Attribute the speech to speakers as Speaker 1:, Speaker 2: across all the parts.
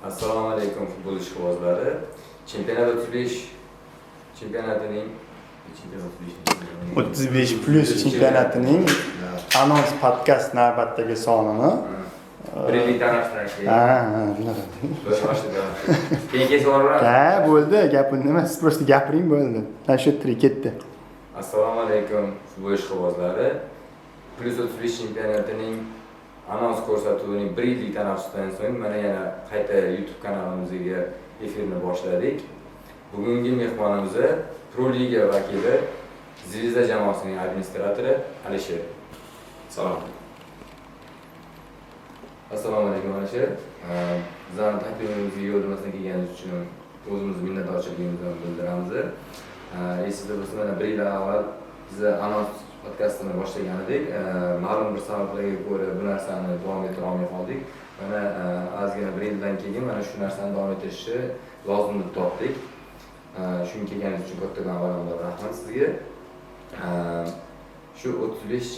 Speaker 1: Assalomu alaykum futbol ishqibozlari. Chempionat 35 chempionatining
Speaker 2: 35 plus chempionatining anons podkast navbatdagi sonini
Speaker 1: birlikdan
Speaker 2: shunaqa.
Speaker 1: Keyin so'raveramiz.
Speaker 2: Bo'ldi, gapim nima, siz просто gapiring bo'ldi. Nashatri ketdi.
Speaker 1: Assalomu alaykum futbol ishqibozlari. Plus 35 chempionatining anons ko'rsatuvining bir yillik tanaffusdan so'ng mana yana qayta YouTube kanalimizga efirni boshladik. Bugungi mehmonimiz Pro Liga vakili Zvezda jamoasining administratori Alisher.
Speaker 3: Salom.
Speaker 1: Assalomu alaykum Alisher. Bizning taklifimizga yo'llanmasdan kelganingiz uchun o'zimizni minnatdorchiligimizni bildiramiz. Esingizda bo'lsa, mana bir yil avval biz anons podkastini boshlagan edik. Ma'lum bir sabablarga ko'ra bu narsani davom ettira olmay qoldik. Mana ozgina bir yildan keyin mana shu narsani davom ettirishni lozim deb topdik. Shunga kelganingiz uchun kattakon avvalambor rahmat sizga. Shu 35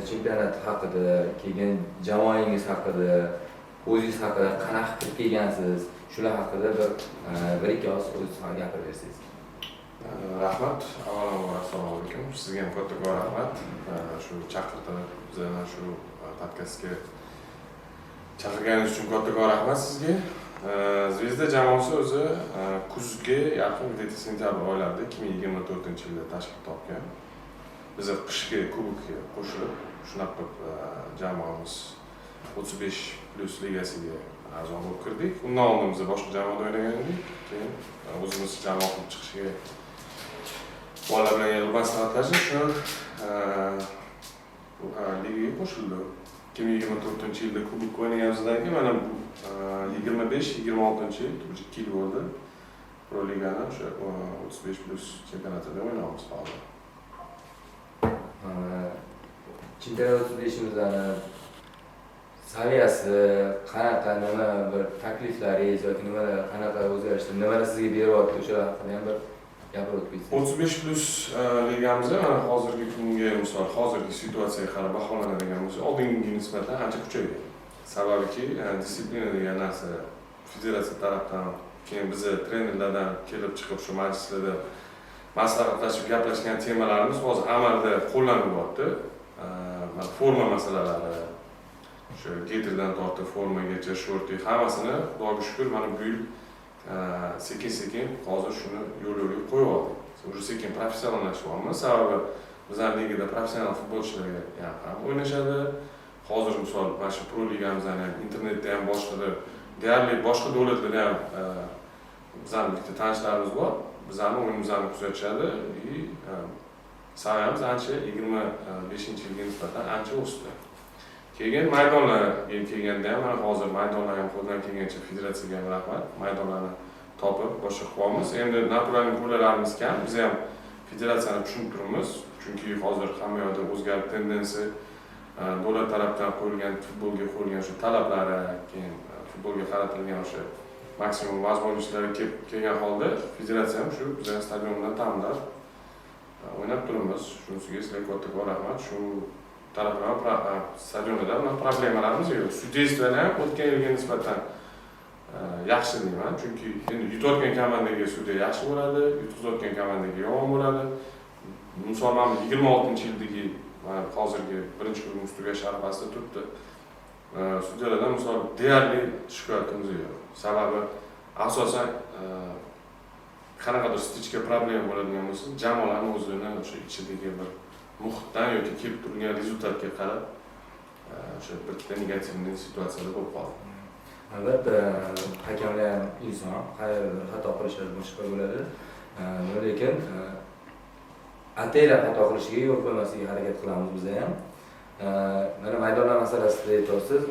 Speaker 1: chempionat haqida, keyin jamoangiz haqida, o'zingiz haqida qanaqa qilib kelgansiz, shular haqida bir ikki oz o'zingiz haqida gapirib bersangiz.
Speaker 3: Rahmat. Avvalambor assalomu alaykum. Sizga ham kattakon rahmat. Shu chaqirtirib bizani shu podkastga chaqirganingiz uchun kattakon rahmat sizga. Zvezda jamoasi o'zi kuzga yaqin sentyabr oylarida 2024-yilda tashkil topgan. Biz qishki kubokga qo'shilib, shunaqa jamoamiz 35 plus ligasiga a'zo bo'lib kirdik. Undan oldin biz boshqa jamoada o'ynagan edik. Keyin o'zimiz jamoa qilib chiqishga bolalar bilan yig'ilib maslahatlashib, shu ligaga qo'shildi. 2024-yilda kubok o'ynaganimizdan keyin mana bu 25-26-yil, 2 yil bo'ldi. Pro Ligani o'sha 35 plus chempionatida o'ynayapmiz hozir.
Speaker 1: Chempionat 35imizdan saviyasi qanaqa, nima bir takliflaringiz yoki nimalar qanaqa o'zgarishlar, nimalar sizga beryapti, o'shalar haqida ham bir gapirib o'tsangiz.
Speaker 3: 35 plus ligamizda mana hozirgi kunga, misol hozirgi situatsiyaga qarab baholanadigan bo'lsa, oldingiga nisbatan ancha kuchaygan. Sababiki disiplina degan narsa federatsiya tarafdan, keyin biz trenerlardan kelib chiqib shu majlislarda maslahatlashib gaplashgan temalarimiz hozir amalda qo'llanilyapti. Forma masalalari, shu getirdan tortib formagacha, shorti hammasini Xudoga shukr mana bu yil sekin-sekin hozir shuni yo'l-yo'lga qo'yib oldik. Уже sekin professionallashyapmiz. Sababi bizning ligada professional futbolchilar ham o'ynashadi. Hozir misol mana shu Pro ligamizdan ham internetda ham boshqada deyarli boshqa davlatlarda ham bizning bitta tanishlarimiz bor. Bizning o'yinimizni kuzatishadi va saviyamiz ancha 25-yilga nisbatan ancha o'sdi. Keyin maydonlarga kelganda ham mana hozir maydonlar ham qo'ldan kelgancha federatsiyaga ham rahmat. Maydonlarni topib boshqa qilyapmiz. Endi naturalniy po'lalarimiz kam. Biz ham federatsiyani tushunib turibmiz. Chunki hozir hamma yoqda o'zgarib tendensiya davlat tarafdan qo'yilgan futbolga qo'yilgan shu talablari, keyin futbolga qaratilgan o'sha maksimum возможностьlarga kelgan holda federatsiya ham shu bizning stadiondan ta'minlab o'ynab turibmiz. Shunisiga sizlarga kattakon rahmat. Shu tarafdan stadionda unaqa problemalarimiz yo'q. Sudyeystvani ham o'tgan yilga nisbatan yaxshi deyman. Chunki endi yutayotgan komandaga sudya yaxshi bo'ladi, yutqizayotgan komandaga yomon bo'ladi. Misol mana 26-yildagi hozirgi birinchi guruh ustiga sharafasida turibdi. Sudyalardan misol deyarli shikoyatimiz yo'q. Sababi asosan qanaqadir stichka problema bo'ladigan bo'lsa, jamoalarning o'zini o'sha ichidagi bir muhitdan yoki kelib turgan rezultatga qarab o'sha bir ikkita negativ situatsiyalar bo'lib qoldi.
Speaker 1: Albatta, hakamlar ham inson, xato qilishlar boshqa bo'ladi. Lekin ataylab xato qilishiga yo'l qo'ymaslikka harakat qilamiz biz ham. Mana maydonlar masalasida aytyapsiz,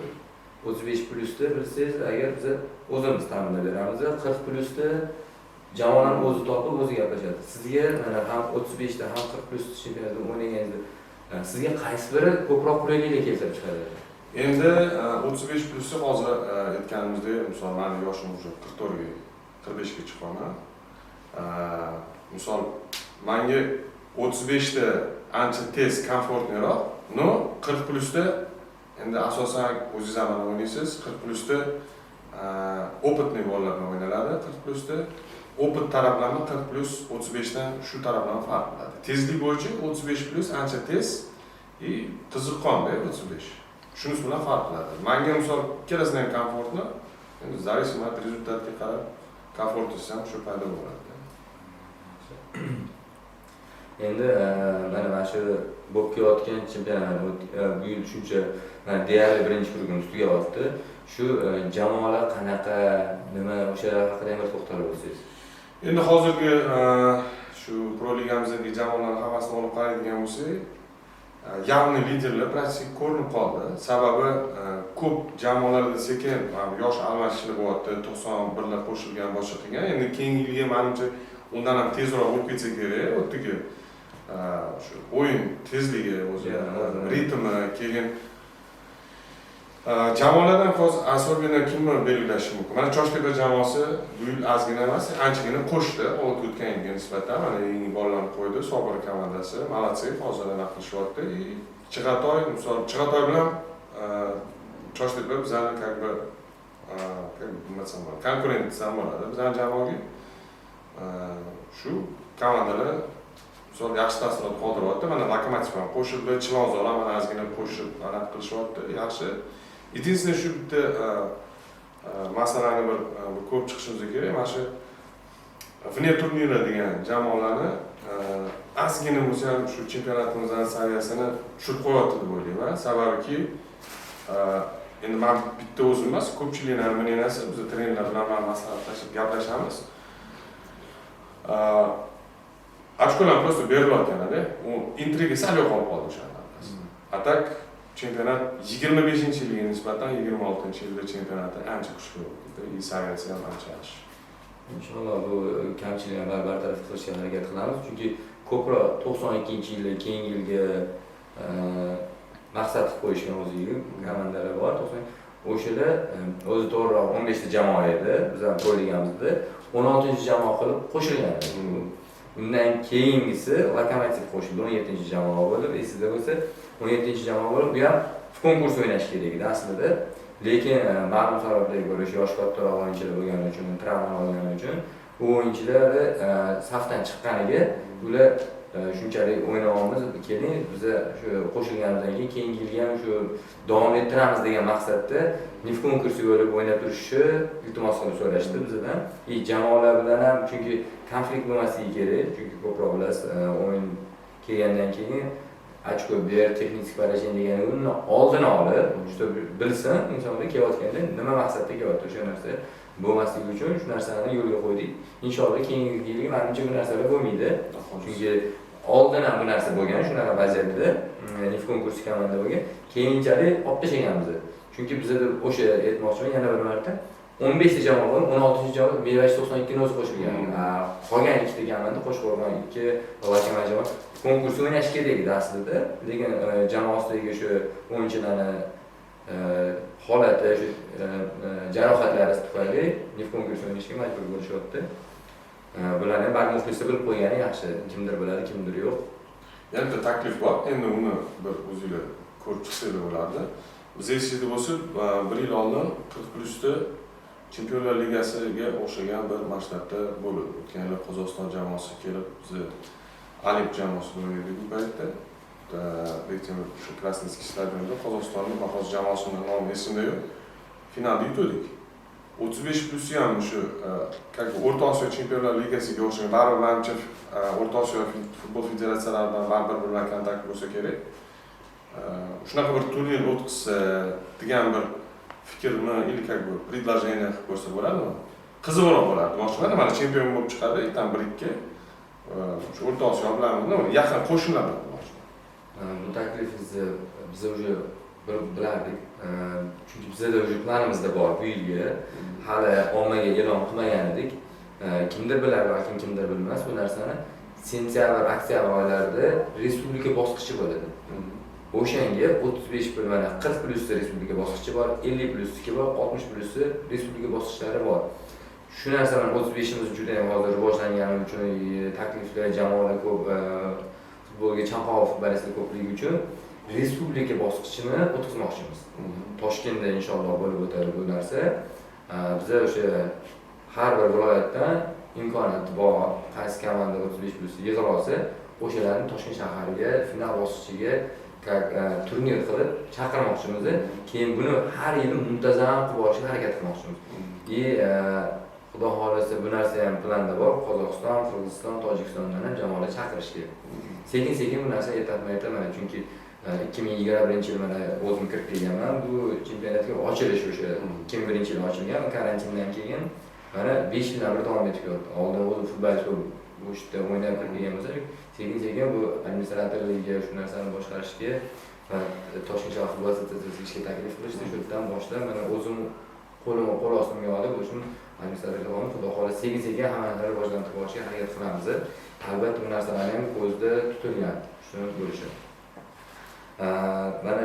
Speaker 1: 35 plusda bilsangiz, agar biz o'zimiz ta'minlab beramiz, 40 plusda jamoalarni o'zi topib, o'zi gaplashadi. Sizga mana ham 35 da ham 40 plus chempionatda o'ynaganingizda sizga qaysi biri ko'proq qulayliklar keltirib chiqadi?
Speaker 3: Endi 35 plusni hozir aytganimizdek, misol meni yoshim уже 44 ga, 45 ga chiqaman. Misol menga 35 da ancha tez, komfortliroq, no 40 plusda endi asosan o'zingiz ham o'ynaysiz, 40 plusda opitni bolalar bilan o'ynaladi 40+da. Opit taraflama 40+35 dan shu taraflama farq qiladi. Tezlik bo'yicha 35+ ancha tez, qiziqqonda 35. Shunisi bilan farq qiladi. Menga misol ikkalasini ham komfortni, endi зависимо от rezultatga qarab komfortingiz ham shu paydo bo'ladi.
Speaker 1: Endi mana shu bo'lib kelayotgan chempionat bu yil shuncha deyarli birinchi turgim tugayapti. Shu jamoalar qanaqa, nima o'shalar haqida ham to'xtalib o'tsangiz.
Speaker 3: Endi hozirgi shu Pro Ligamizdagi jamoalarning havasini olib qaraydigan bo'lsak, явный liderlar praktik ko'rinib qoldi. Sababi ko'p jamoalarda sekin yosh almashishlar bo'lyapti, 91lar qo'shilgan boshqa qilgan. Endi keyingi yilga menimcha undan ham tezroq bo'lib ketsa kerak. O'tdagi shu o'yin tezligi, o'zi ritmi, keyin jamoalardan hozir Asobini kimni belgilashi mumkin? Mana Choshtepa jamoasi bu yil ozgina emas, anchagina qo'shdi. O'tgan yilga nisbatan mana yangi bolalarni qo'ydi, Sobir komandasi. Malatsi, hozir aniq qilishyapti. Chig'atoy, misol Chig'atoy bilan Choshtepa bizlarni как бы konkurentdan bo'ladi. Bizlarning jamoaga shu komandalar misol yaxshi taassurot qoldiryapti. Mana Lokomotiv ham qo'shildi, Chilonzor ham mana ozgina qo'shib aniq qilishyapti. Yaxshi. Единственное shu bitta masalani bir ko'rib chiqishimiz kerak. Mana shu vне turniri degan jamoalarni ozgina bo'lsa ham shu chempionatimizning saviyasini tushirib qo'yapti deb o'ylayman. Sababiki endi men bitta o'zim emas, ko'pchilikning мненияsi, biz trenerlar bilan maslahatlashib gaplashamiz. Ochkolar просто berilayotgan-da, u intriga sal yo'qolib qoldi o'shanda. Atak chempionat 25-yilga nisbatan 26-yilda chempionati ancha kuchli bo'ldi. Saviyasi ham ancha yaxshi.
Speaker 1: Inshaalloh bu kamchiliklarni bartaraf qilishga harakat qilamiz, chunki ko'proq 92-yilda keyingi yilga maqsad qo'yishgan o'ziga komandalar bor. O'shalar o'zi to'g'riroq 15 ta jamoa edi, bizning Pro Ligamizda 16-jamoa qilib qo'shilgan. Undan keyingisi Lokomotiv qo'shildi, 17-jamoa bo'lib, esingizda bo'lsa 17-jamoa bo'lib, bu ham konkurs o'ynash kerak edi aslida. Lekin ma'lum sabablarga ko'ra yosh kattaroq o'yinchilar bo'lgani uchun, travma olgani uchun bu o'yinchilar safdan chiqqaniga ular shunchalik o'ynayapmiz, keling biz shu qo'shilganimizdan keyin keyingi yilga ham shu davom ettiramiz degan maqsadda neft konkursi bo'lib o'ynab turishni iltimos qilib so'rashdi bizdan. Jamoalar bilan ham chunki konflikt bo'lmasligi kerak, chunki ko'proq bilasiz, o'yin kelgandan keyin ochko ber, texnik поражение degan uni oldini olib, juda bilsin insonlar kelayotganda nima maqsadda kelyapti o'sha narsa bo'lmasligi uchun shu narsani yo'lga qo'ydik. Inshaalloh keyingi yilga menimcha bu narsalar bo'lmaydi. Chunki oldin ham bu narsa bo'lgan, shunaqa vaziyatda neft konkursi komanda bo'lgan. Keyinchalik olib tashlaganmiz. Chunki bizda o'sha aytmoqchiman yana bir marta 15 ta jamoa bor, 16-jamoa Mevash 92 ni o'zi qo'shilgan. Qolgan 2 ta komanda qo'shib qo'ygan 2 Lokomotiv jamoa konkurs o'ynash kerak edi aslida. Lekin jamoasidagi shu o'yinchilarni holati, shu jarohatlari tufayli neft konkursi o'ynashga majbur bo'lishyapti. Bularni balki muxlislar bilib qo'ygani yaxshi. Kimdir biladi, kimdir yo'q.
Speaker 3: Yana taklif bor. Endi uni bir o'zingizlar ko'rib chiqsanglar bo'lardi. Biz esingizda bo'lsa, 1 yil oldin 40+ da Chempionlar Ligasiga o'xshagan bir masshtabda bo'ldi. O'tgan yil Qozog'iston jamoasi kelib, biz Olimp jamoasi bilan o'ynadik bu paytda. Lekin shu Krasnoyarskiy stadionida Qozog'istonning hozir jamoasining nomi esimda yo'q. Finalda yutdik. 35+ ham shu как бы O'rta Osiyo Chempionlar Ligasiga o'xshagan baribir menimcha O'rta Osiyo futbol federatsiyalari bilan bir bilan kontakt bo'lsa kerak. Shunaqa bir turnir o'tkazsa degan bir fikrni или как бы предложение qilib ko'rsa bo'ladimi? Qiziqroq bo'ladi. Demoqchiman, mana chempion bo'lib chiqadi, tam 1-2 shu O'rta Osiyo bilan yaqin qo'shiladi demoqchiman.
Speaker 1: Bu taklifingizni biz уже bilardik. Chunki bizda уже planimizda bor bu yilga. Hali ommaga e'lon qilmagan edik. Kimdir bilar, balki kimdir bilmas bu narsani. Sentyabr, oktyabr oylarida respublika bosqichi bo'ladi. O'shanga 35 pul, mana 40+ da respublika bosqichi bor, 50+niki bor, 60+ respublika bosqichlari bor. Shu narsani 35imiz juda ham hozir rivojlangani uchun, takliflar, jamoalar ko'p, futbolga chanqoq futbolistlar ko'pligi uchun respublika bosqichini o'tkazmoqchimiz. Toshkentda inshaalloh bo'lib o'tadi bu narsa. Biza o'sha har bir viloyatdan imkoniyati bor, qaysi komanda 35+ yig'ib olsa, o'shalarni Toshkent shahariga final bosqichiga turnir qilib chaqirmoqchimiz. Keyin buni har yili muntazam qilib borishga harakat qilmoqchimiz. Xudo xolasa bu narsa ham planda bor. Qozog'iston, Qirg'iziston, Tojikistondan ham jamoalar chaqirish kerak. Sekin-sekin bu narsa etapma-etap, chunki 2021-yil mana o'zim kirib kelganman. Bu chempionatga ochilish o'sha 2001-yil ochilgan, karantindan keyin mana 5 yildan beri davom etib keldi. Oldin o'zi futbolchi bu ishda o'ynab kelgan bo'lsa, sekin-sekin bu administratorlikga shu narsani boshqarishga va Toshkent shahar futbol assotsiatsiyasiga ishga taklif qilishdi. Shu yerdan boshlab mana o'zim qo'l ostimga olib o'shani administratorga olib, xudo xolasa sekin-sekin hamma narsani rivojlantirib borishga harakat qilamiz. Albatta bu narsalar ham ko'zda tutilgan. Shuni bo'lishi. Mana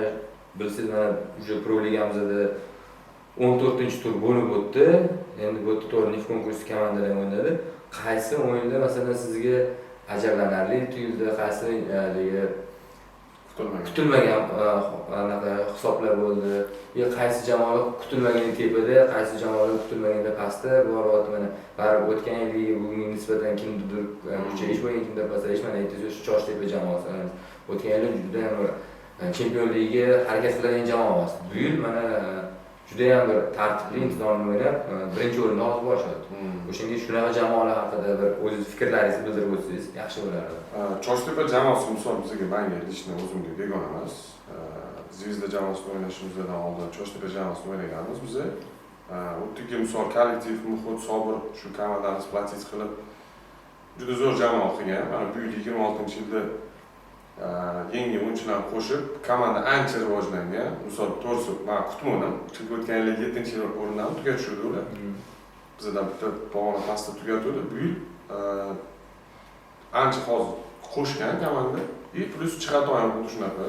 Speaker 1: bilsangiz, mana o'sha Pro Ligamizda 14-tur bo'lib o'tdi. Endi bu yerda to'rtinchi konkurs komandalar o'ynadi. Qaysi o'yinda masalan sizga ajablanarli tuyuldi, qaysi kutilmagan hisoblar bo'ldi, qaysi jamoalar kutilmagan tepada, qaysi jamoalar kutilmaganda pastda, bu orada mana baribir o'tgan yilga bugunga nisbatan kimdir kuchayish bo'lgan, kimdir pasayish, mana aytdingiz shu Choshtepa jamoasi. O'tgan yil juda ham chempionligiga harakat qilgan jamoa emas. Bu yil mana juda ham bir tartibli, intizomli o'ynab, birinchi o'rinda olib borishadi. O'shanga shunaqa jamoalar haqida bir o'zingiz fikrlaringizni bildirib o'tsangiz yaxshi bo'lardi.
Speaker 3: Choshtepa jamoasi misol bizga banga lishni o'zimga begona emas. Zvezda jamoasida o'ynashimizdan oldin Choshtepa jamoasida o'ynaganmiz biz. O'tdagi misol kollektiv muhit Sobir shu komandani splatit qilib juda zo'r jamoa qilgan. Mana bu yil 26-yilda yangi o'yinchilarni qo'shib komanda ancha rivojlangan. Misol to'g'risi men kutmadim. Chunki o'tgan yil 7-yil o'rindan tugatishdi ular. Bizda bitta pog'ona pastda tugatdi. Bu yil ancha hozir qo'shgan komanda. Plus chiqatoy ham xuddi shunaqa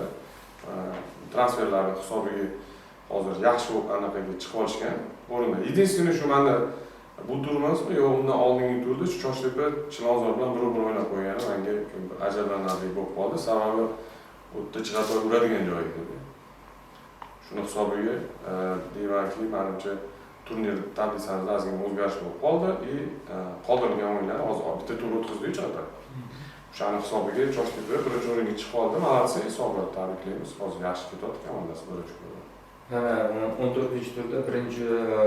Speaker 3: transferlarni hisobiga hozir yaxshi anaqaga chiqib olishgan. O'rinda. Единственное shu menda bu turmasmi yo undan oldingi turda shu Choshtepa Chilonzor bilan bir-bir o'ynab qo'ygani menga ajablanarli bo'lib qoldi. Sababi u yerda chiqatoy uradigan joy edi. Shuni hisobiga deymanki, menimcha turnir tablisasida ozgina o'zgarish bo'lib qoldi и qoldirilgan o'yinlarni hozir bitta tur o'tkazdi chiqadi. O'shani hisobiga Choshtepa birinchi o'ringa chiqib oldi. Malatsi hisobda tabriklaymiz. Hozir yaxshi ketyapti komandasi birinchi o'rinda.
Speaker 1: Mana 14-turda birinchi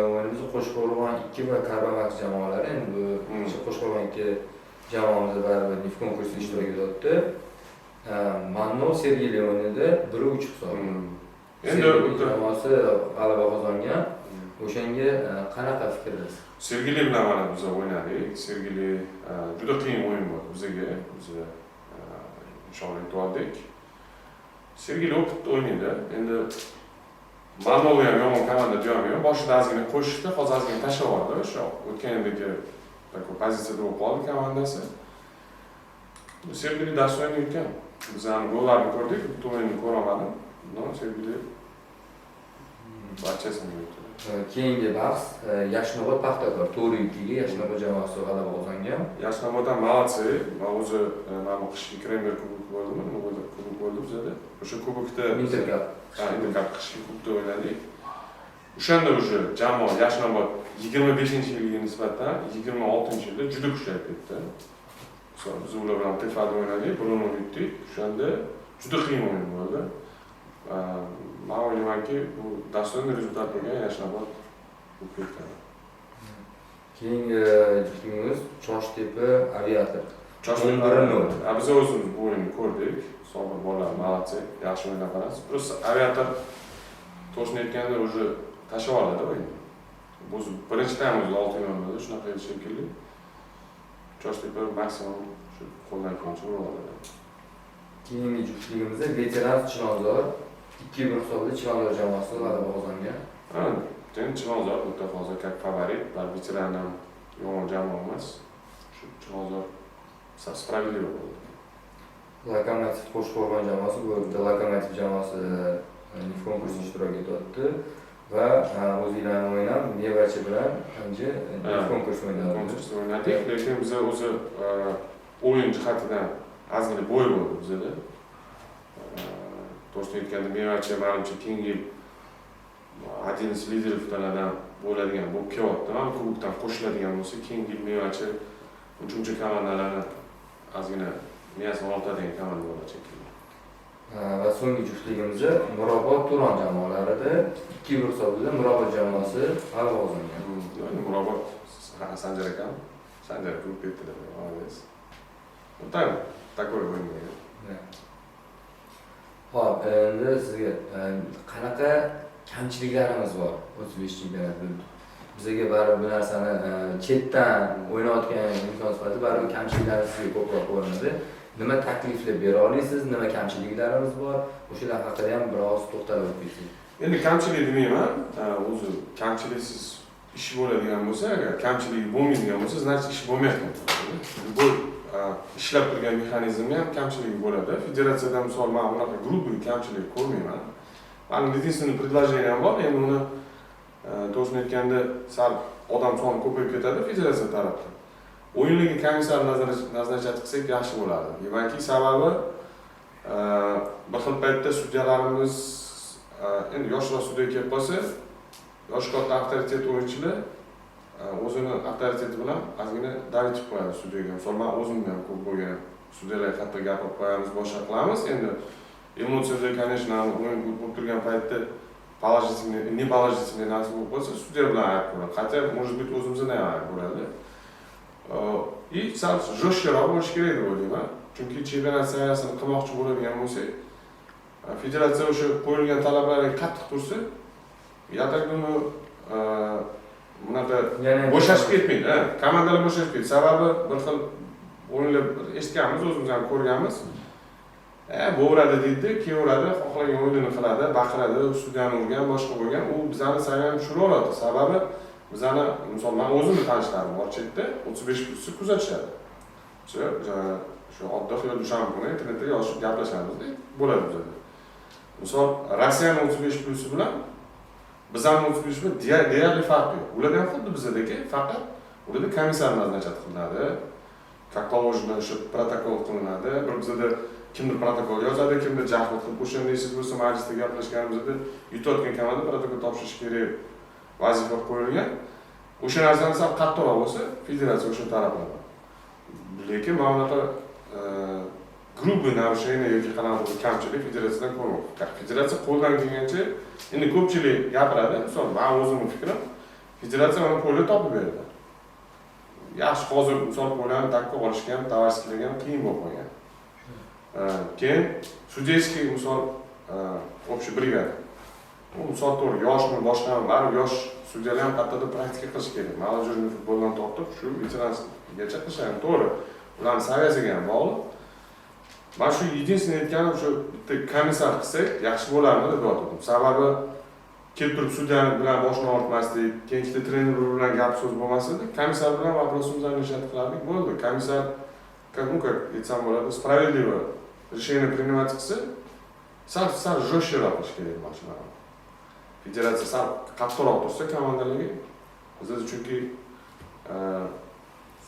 Speaker 1: o'yinimiz Qo'shqo'rg'on 2 va Karbamak jamoalari. Endi bu Qo'shqo'rg'on 2 jamoamiz baribir NIF konkursida ishtirok etdi. Manno Sergeli o'yinida 1-3 hisob. Endi jamoasi g'alaba qozongan. O'shanga qanaqa fikrsiz?
Speaker 3: Sergeli bilan mana biz o'ynadik. Sergeli juda qiyin o'yin bo'ldi bizga. Biz inshaalloh yutib oldik. Sergeli o'pib o'ynaydi. Endi Manno ham yomon komanda deyolmayman. Boshida ozgina qo'shishdi, hozir ozgina tashlab yubordi. O'sha o'tgan yildagi pozitsiyada bo'lib qoldi komandasi. Sergeli dars o'ynayotgan. Biz ham gollarni ko'rdik, bitta o'yinni ko'rolmadim. Sergeli barchasini yutdi.
Speaker 1: Keyingi bahs Yashnobod Paxtakor 4-2 ga Yashnobod jamoasi g'alaba qozongan.
Speaker 3: Yashnoboddan Malatsi, o'zi mana qishki Kremer kubogi bo'ldimi? Nima bo'ldi? Kubok bo'ldi bizda. O'sha kubokda
Speaker 1: Intercup
Speaker 3: qishki kubokda o'ynadik. O'shanda o'sha jamoa Yashnobod 25-yilga nisbatan 26-yilda juda kuchayib ketdi. Biz ular bilan Tefada o'ynadik, birini yutdik. O'shanda juda qiyin o'yin bo'ldi. Men o'ylaymanki, bu dasturni rezultat bo'lgan Yashnobod bo'lib ketdi.
Speaker 1: Keyingi juftligimiz Choshtepa Aviator.
Speaker 3: Choshtepa biz o'zimiz bu o'yinni ko'rdik. Sobir bolalar malatsi, yaxshi o'ynab qolamiz. Plus Aviator to'g'risini aytganda o'zi tashlab oladi o'yinni. Bu birinchi taym o'zi 6 o'ynadi, shunaqa edi shekilli. Choshtepa maksimum shu qo'ldan kelgancha uradi.
Speaker 1: Keyingi juftligimizda Veteran Chilonzor 2-1 hisobda Chilonzor jamoasi g'alaba qozongan.
Speaker 3: Chilonzor o'ta hozir как favorit, veteran ham yomon jamoa emas. Shu Chilonzor spravедливо bo'ldi.
Speaker 1: Lokomotiv Qo'shqo'rg'on jamoasi bu Lokomotiv jamoasi NIF konkursida ishtirok etyapti va o'zinglarni o'ynab Nevachi bilan ancha NIF konkursida
Speaker 3: o'ynadik. Lekin biz o'zi o'yin jihatidan ozgina bo'y bo'ldi bizda. To'g'risini aytganda Nevachi menimcha keyingi 11 liderlardan bo'ladigan bo'lib kelyapti. Mana kubokdan qo'shiladigan bo'lsa, keyingi yilgacha uncha komandalarni ozgina miyasini oltadigan komanda bo'lacak.
Speaker 1: Va so'nggi juftligimizni Mirobod Turon jamoalarida 2-1 hisobida Mirobod jamoasi g'alaba qozongan.
Speaker 3: Mirobod Sanjar akam, Sanjar klub ketdilar. Молодец. Там такой o'yinga.
Speaker 1: Xo'p, endi sizga qanaqa kamchiliklarimiz bor o'zbek chempionatida? Bizga baribir bu narsani chetdan o'ynayotgan inson sifatida baribir kamchiliklarimiz sizga ko'proq ko'rinadi. Nima takliflar bera olasiz, nima kamchiliklarimiz bor? O'shalar haqida ham biroz to'xtalib o'tsangiz.
Speaker 3: Endi kamchilik demayman, o'zi kamchiliksiz ish bo'ladigan bo'lsa, agar kamchilik bo'lmaydigan bo'lsa, значит ish bo'lmayotgan. Bu ishlab turgan mexanizmda ham kamchilik bo'ladi. Federatsiyada misol men unaqa grupiy kamchilik ko'rmayman. Mani единственный предложение ham bor, endi uni to'g'risini aytganda sal odam soni ko'payib ketadi federatsiya tarafdan. O'yinlarga komissar nazarchat qilsak yaxshi bo'ladi. Demakki, sababi bir xil paytda sudyalarimiz endi yoshroq sudya kelib qolsa, yosh katta avtoritet o'yinchilar o'zini avtoriteti bilan ozgina davitib qo'yadi sudyaga. Misol men o'zimda ham ko'p bo'lgan sudyalarga hatto gapirib qo'yamiz, boshqa qilamiz. Endi emotsiyada, конечно, o'yin bo'lib turgan paytda не положительный narsa bo'lib qolsa, sudya bilan aytib qo'yadi. Хотя, может быть, o'zimizdan ham aytib bo'ladi. И sal jo'shqaroq bo'lish kerak deb o'ylayman. Chunki chempionat saviyasini qilmoqchi bo'ladigan bo'lsak, federatsiya o'sha qo'yilgan talablarga qattiq tursa, я так думаю, bunaqa bo'shashib ketmaydi. Komandalar bo'shashib ketdi. Sababi bir xil o'yinlar eshitganmiz, o'zimiz ham ko'rganmiz. Bo'veradi deydi, kelaveradi, xohlagan o'yinini qiladi, baqiradi, ustidan urgan, boshqa bo'lgan. U bizani saviyani tushira oladi. Sababi bizani, misol men o'zimni tanishlarim bor chetda 35+ kuzatishadi. Shu oddiy xiyol dushanba kuni internetda yozib gaplashamiz, bo'ladi bizda. Misol Rossiyaning 35+ bilan bizning 35 bilan deyarli farq yo'q. Ularda ham xuddi bizdagi, faqat ularda komissar nazarchat qilinadi. Как положено, o'sha protokol qilinadi. Bir bizda kimdir protokol yozadi, kimdir jahl qilib o'shanda siz bo'lsa majlisda gaplashganimizda yutayotgan komanda protokol topshirish kerak vazifa qo'yilgan. O'sha narsani sal qattiqroq bo'lsa, federatsiya o'sha tarafdan. Lekin mana bunaqa grupiy narушение yoki qanaqa kamchilik federatsiyadan ko'rmoqda. Federatsiya qo'ldan kelgancha, endi ko'pchilik gapiradi, misol men o'zimning fikrim, federatsiya mana qo'lda topib beradi. Yaxshi, hozir misol qo'ldan takka olishga ham, tovarskilarga ham qiyin bo'lib qolgan. Keyin sudeyskiy misol общий brigada. U misol to'g'ri yoshmi, boshqami, baribir yosh sudyalar ham qattiqda praktika qilish kerak. Молодежный futboldan tortib shu veterangacha qilishadi, to'g'ri. Ularning saviyasiga ham bog'liq. Men shu единственный aytganim shu bitta komissar qilsak yaxshi bo'lardi deb aytdim. Sababi kelib turib sudya bilan boshni ortmaslik, keyin ikkita trener bilan gap so'z bo'lmasdi. Komissar bilan вопросimizni решать qilardik, bo'ldi. Komissar как aytsam bo'ladi, справедливо решение принимать qilsa, sal jo'shqaroq qilish kerak mashinalar. Federatsiya sal qattiqroq tursa komandalarga, bizda chunki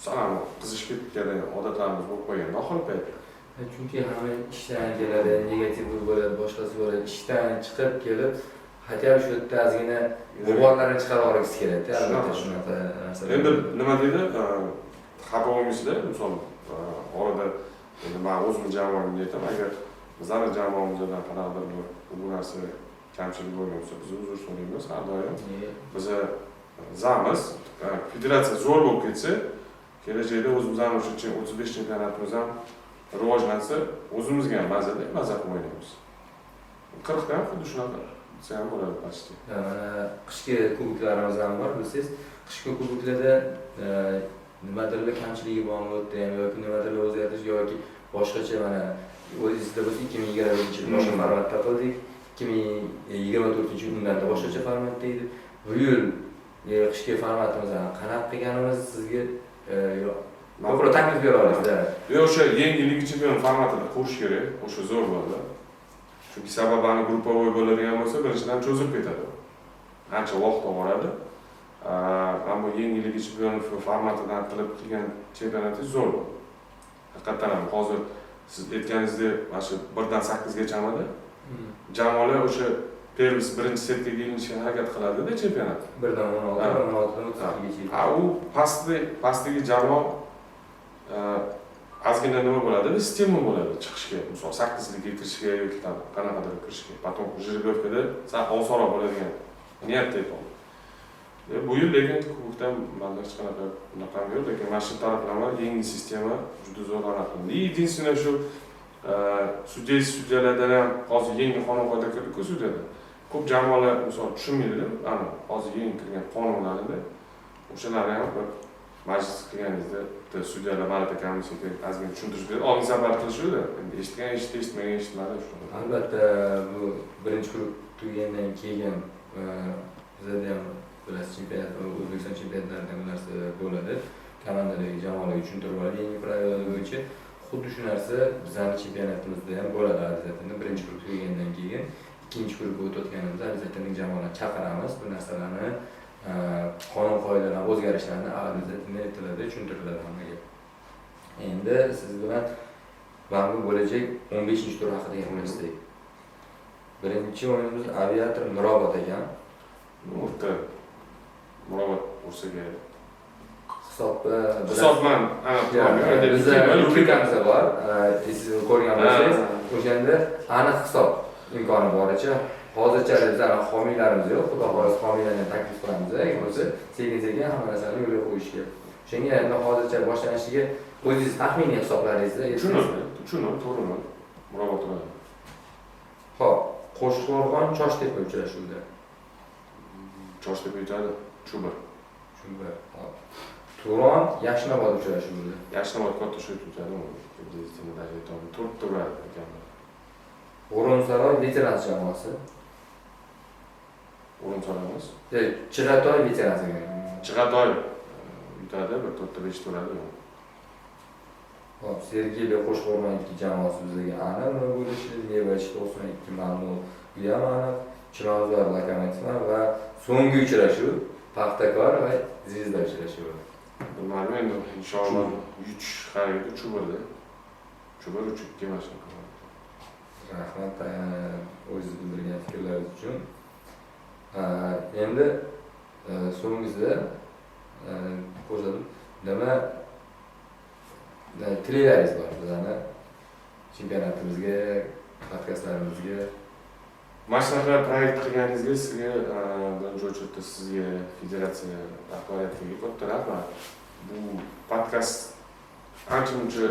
Speaker 3: sal qizishib ketgan odatlarimiz bo'lib qolgan oxir paytda.
Speaker 1: Chunki hamma ishdan keladi, negativ bo'ladi, boshqasi bo'ladi. Ishdan chiqib kelib, hatto shu yerda ozgina g'uborlarni chiqarib olishimiz kerak. Albatta shunaqa narsalar.
Speaker 3: Endi nima deydi? Xafa bo'lmaysizlar, misol orada endi men o'zimning jamoamga aytaman, agar bizning jamoamizdan qanaqadir bu narsa kamchilik bo'lgan bo'lsa, biz uzr so'raymiz har doim. Biz zamiz, federatsiya zo'r bo'lib ketsa, kelajakda o'zimizdan o'sha 35 chempionatimiz ham rivojlansa, o'zimizga ham mazza o'ynaymiz. 40 dan xuddi shunaqa desa ham bo'ladi почти.
Speaker 1: Mana qishki kuboklarimiz ham bor, bilsangiz, qishki kuboklarda nimadirlar kamchiligi bormi o'tda ham yoki nimadirlar o'zgartirish yoki boshqacha mana o'zingizda bo'lsa 2021-yil boshqa formatda qildik, 2024-yil undanda boshqacha formatda edi. Bu yil qishki formatimizni qanaqa qilganimiz sizga ko'proq taklif bera olasiz.
Speaker 3: O'sha yangi liga chempion formatida qurish kerak, o'sha zo'r bo'ladi. Chunki sababani gruppovoy bo'ladigan bo'lsa, birinchidan cho'zib ketadi. Ancha vaqt oladi. Mana bu yangi liga chempion formatidan qilib qilgan chempionatingiz zo'r bo'ldi. Haqiqatan ham hozir siz aytganingizdek, mana shu 1 dan 8 gachamada jamoalar o'sha Pervis birinchi setga kelinishga harakat qiladi-da chempionat.
Speaker 1: 1dan 16,
Speaker 3: Ha.
Speaker 1: 16dan 32gacha.
Speaker 3: Ha, u pastdagi jamoa ozgina nima bo'ladi, stimul bo'ladi chiqishga, misol 8-likka kirishga yoki qanaqadir kirishga, потом жеребьевкада sal osonroq bo'ladigan niyatda aytdim. Bu yil lekin kubokdan manda hech qanaqa bunaqami yo'q, lekin mana shu taraflama yangi sistema juda zo'r aniqlandi. Единственное shu sudyalardan ham hozir yangi qonun qoida kirdi-ku sudyada. Ko'p jamoalar misol tushunmaydi, ana hozir yangi kirgan qonunlarni o'shalarni ham bir majlis qilganingizda bitta sudyalar malaka komissiyaga ozgina tushuntirish berib, oldin safar qilishdi. Endi eshitgan eshitdi, eshitmagan eshitmadi shunaqa.
Speaker 1: Albatta bu birinchi guruh tugagandan keyin bizda ham bilasiz chempionat, O'zbekiston chempionatlarida bu narsa bo'ladi. Komandadagi jamoalarga tushuntirib oladi yangi pravila bo'yicha. Xuddi shu narsa bizning chempionatimizda ham bo'ladi albatta. Birinchi guruh tugagandan keyin ikkinchi guruhga o'tayotganimizda albatta jamoalarni chaqiramiz. Bu narsalarni qonun qoidalar o'zgarishlarni albatta aytiladi, tushuntiriladi hammaga. Endi siz bilan mana bu bo'lajak 15-tur haqida gaplashsak. Birinchi o'yinimiz aviator Mirobod ekan.
Speaker 3: O'rta Mirobod ursaga
Speaker 1: hisobman bizda rubrikamiz bor. Siz ko'rgan bo'lsangiz, o'shanda aniq hisob imkoni boricha hozircha bizlar homiylarimiz yo'q. Xudo xohlasa homiylarni taklif qilamiz. Agar bo'lsa, sekin-sekin hamma narsani yo'lga qo'yishga. O'shanga endi hozircha boshlanishiga o'zingiz taxminiy hisoblaringizni
Speaker 3: tushunib, to'g'rimi? Mirobod qiladi.
Speaker 1: Xo'p, Qo'shqo'rg'on Choshtepa uchrashuvida.
Speaker 3: Choshtepa yutadi, Chubir.
Speaker 1: Hop. Turon Yashnobod uchrashuvida.
Speaker 3: Yashnobod katta sho't yutadi, bizda aytamiz, 4 turadi ekan.
Speaker 2: O'rinsaroy veteran jamoasi.
Speaker 3: O'rinsaroyimiz.
Speaker 2: Chig'atoy veteran.
Speaker 3: Chig'atoy yutadi, bir 4-5 turadi.
Speaker 2: Hop, Sergeli Qo'shqo'rg'on ikki jamoasi bizga aniq bo'lishi, Nevachi 92 Ma'lum ham aniq, Chilonzor Lokomotiv va so'nggi uchrashuv Paxtakor va Zvezda uchrashuvi.
Speaker 3: Bilmadim, endi inshaalloh yutish harakati Chubirda. Chubir 3-2 mashina qiladi.
Speaker 2: Rahmat o'zingiz bildirgan fikrlaringiz uchun. Endi so'nggisida ko'rsatim nima tilaklaringiz bor bizlarni chempionatimizga, podkastlarimizga.
Speaker 3: Mashnaqa proyekt qilganingizga sizga birinchi o'rinda sizga federatsiya rahbariyatiga katta rahmat. Bu podkast ancha-muncha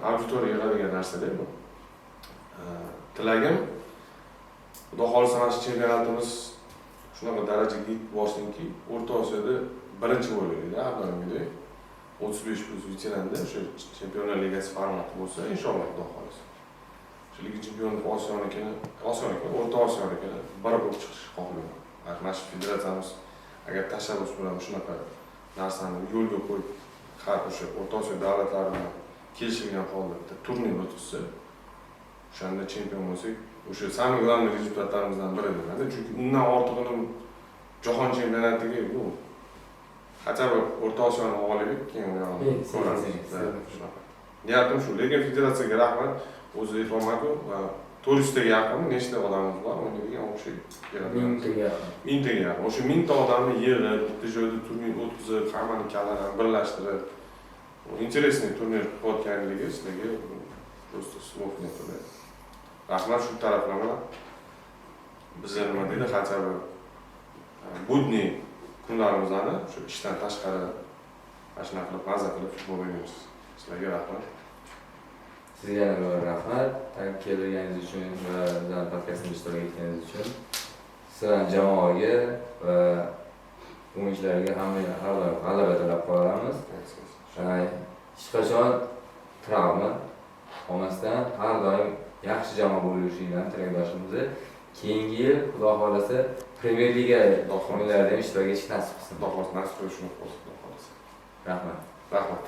Speaker 3: auditoriya yig'adigan narsa-da bu. Tilagim Xudo xohlasa mana shu chempionatimiz shunaqa darajaga yetib boshlanki, O'rta Osiyoda birinchi bo'laylik-da, avvalgidek. 35+ veteranda o'sha Chempionlar Ligasi formati bo'lsa, inshaalloh Xudo xohlasa. Shu Liga Chempionlar Osiyonikini, O'rta Osiyonikini bir bo'lib chiqish xohlayman. Mana shu federatsiyamiz agar tashabbus bilan shunaqa narsani yo'lga qo'yib, har o'sha O'rta Osiyo davlatlari bilan kelishilgan holda turnir o'tkazsa, o'shanda chempion bo'lsak, o'sha samый главный rezultatlarimizdan biri bo'ladi. Chunki undan ortig'ini jahon chempionatiga bu хотя бы O'rta Osiyoni g'olibi keyin ko'ramiz. Niyatim shu, lekin federatsiyaga rahmat. O'zi aytmoqman-ku, 400 taga yaqin nechta odamimiz bor, o'ynagan o'sha 1000 taga yaqin. O'sha 1000 ta odamni yig'ib, bitta joyda turnir o'tkazib, hammani kallalarini birlashtirib, интересный turnir o'tkazganligi sizlarga просто slov нет. Rahmat shu taraflama. Bizlar nima deydi, хотя бы budniy kunlarimizdan shu ishdan tashqari mana shunaqa qilib maza qilib futbol o'ynaymiz. Sizlarga rahmat.
Speaker 2: Sizga yana rahmat. Kelganingiz uchun va bizning podkastda ishtirok etganingiz uchun. Sizlar jamoaga va o'yinchilarga hamma g'alaba tilab qolamiz. Hech qachon travma olmasdan har doim yaxshi jamoa bo'lishingdan tilakdoshimiz. Keyingi yil Xudo xolasa Premyer Liga o'yinlarida ishtirok etish nasib qilsin.
Speaker 3: Xudo xolasa nasib qilsin.
Speaker 2: Rahmat.
Speaker 3: Rahmat.